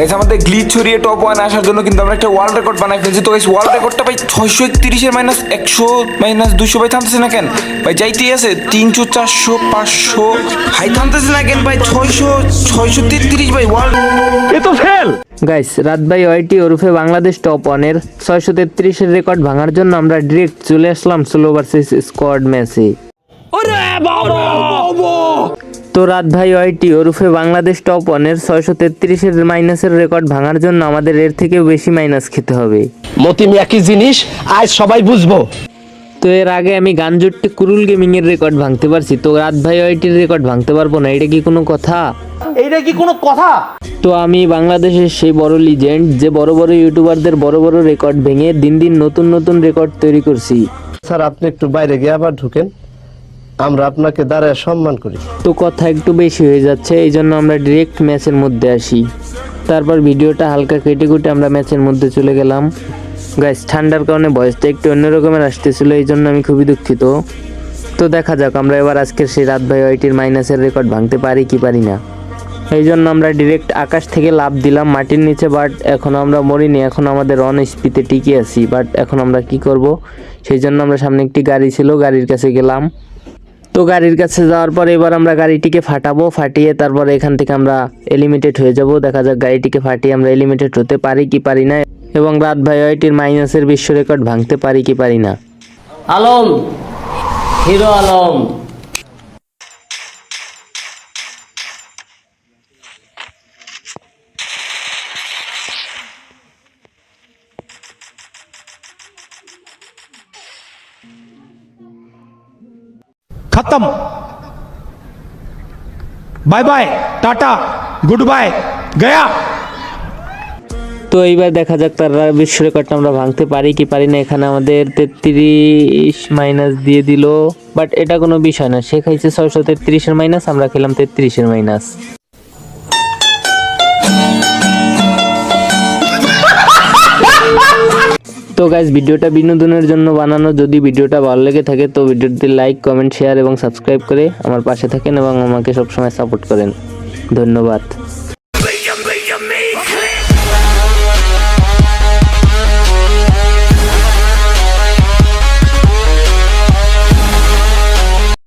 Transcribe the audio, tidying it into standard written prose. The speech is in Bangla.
গাইস আমাদের গ্লিচ ছড়িয়ে টপ 1 আসার জন্য কিন্তু আমরা একটা ওয়ার্ল্ড রেকর্ড বানাই ফেলছি। তো গাইস ওয়ার্ল্ড রেকর্ডটা ভাই 631 এর মাইনাস 100 মাইনাস 200 ভাই থামতেছে না কেন ভাই? যাইতেই আছে 300 400 500 ভাই থামতেছে না কেন ভাই? 633 ভাই ওয়ার্ল্ড এ তো ফেল। গাইস রাত ভাই ওয়াইটি ওরফে বাংলাদেশ টপ 1 এর 633 এর রেকর্ড ভাঙার জন্য আমরা ডিরেক্ট চলে আসলাম সোলো ভার্সেস স্কোয়াড ম্যাচে। তো রাত ভাই ওয়াইটি ওরফে বাংলাদেশ টপ 1 এর 633 এর মাইনাসের রেকর্ড ভাঙার জন্য আমাদের এর থেকে বেশি মাইনাস খেতে হবে। মতিম একই জিনিস আজ সবাই বুঝবো। তো এর আগে আমি গানজুট্টি কুরুল গেমিং এর রেকর্ড ভাঙতে পারছি, তো রাত ভাই ওয়াইটির রেকর্ড ভাঙতে পারবো না, এটা কি কোনো কথা? এইটা কি কোনো কথা? তো আমি বাংলাদেশের সেই বড় লিজেন্ড যে বড় বড় ইউটিউবারদের বড় বড় রেকর্ড ভেঙে দিন দিন নতুন নতুন রেকর্ড তৈরি করছি। স্যার আপনি একটু বাইরে গিয়ে আবার ঢুকেন, আমরা আপনাকে দাঁড়ায় সম্মান করি। তো কথা একটু বেশি হয়ে যাচ্ছে, এই জন্য আমরা ডিরেক্ট ম্যাচের মধ্যে আসি। তারপর ভিডিওটা হালকা কেটে কুটে আমরা ম্যাচের মধ্যে চলে গেলাম। গাইস ঠান্ডার কারণে ভয়েসটা একটু অন্যরকমের আসতেছিল, এই জন্য আমি খুবই দুঃখিত। তো দেখা যাক আমরা এবার আজকের সেই রাত ভাই ওয়াইটির মাইনাসের রেকর্ড ভাঙতে পারি কি পারি না। এই জন্য আমরা ডিরেক্ট আকাশ থেকে লাফ দিলাম মাটির নিচে, বাট এখন আমরা মরিনি, এখন আমাদের অন স্পিডে টিকে আছি। বাট এখন আমরা কি করব, সেই জন্য আমরা সামনে একটি গাড়ি ছিল, গাড়ির কাছে গেলাম। তো গাড়ির কাছে যাওয়ার পরে এবার আমরা গাড়িটিকে ফাটাবো, ফাটিয়ে তারপরে এখান থেকে আমরা এলিমিটেড হয়ে যাব। দেখা যাক গাড়িটিকে ফাটিয়ে আমরা এলিমিটেড হতে পারি কি পারি না, এবং রাত ভাই ওয়াইটির মাইনাসের বিশ্ব রেকর্ড ভাঙতে পারি কি পারি না। আলম, হিরো আলম। खत्म, bye bye, tata, good, गया। তো এইবার দেখা যাক তার বিশ্ব রেকর্ডটা আমরা ভাঙতে পারি কি পারি না। এখানে আমাদের 33 মাইনাস দিয়ে দিল, বাট এটা কোনো বিষয় না, সে খাইছে 633 এর মাইনাস, আমরা খেলাম 33 এর মাইনাস। তো গাইস ভিডিওটা বিনোদনের জন্য বানানো, যদি ভিডিওটা ভালো লেগে থাকে তো ভিডিওতে লাইক কমেন্ট শেয়ার এবং সাবস্ক্রাইব করে আমার পাশে থাকেন এবং আমাকে সবসময় সাপোর্ট করেন। ধন্যবাদ।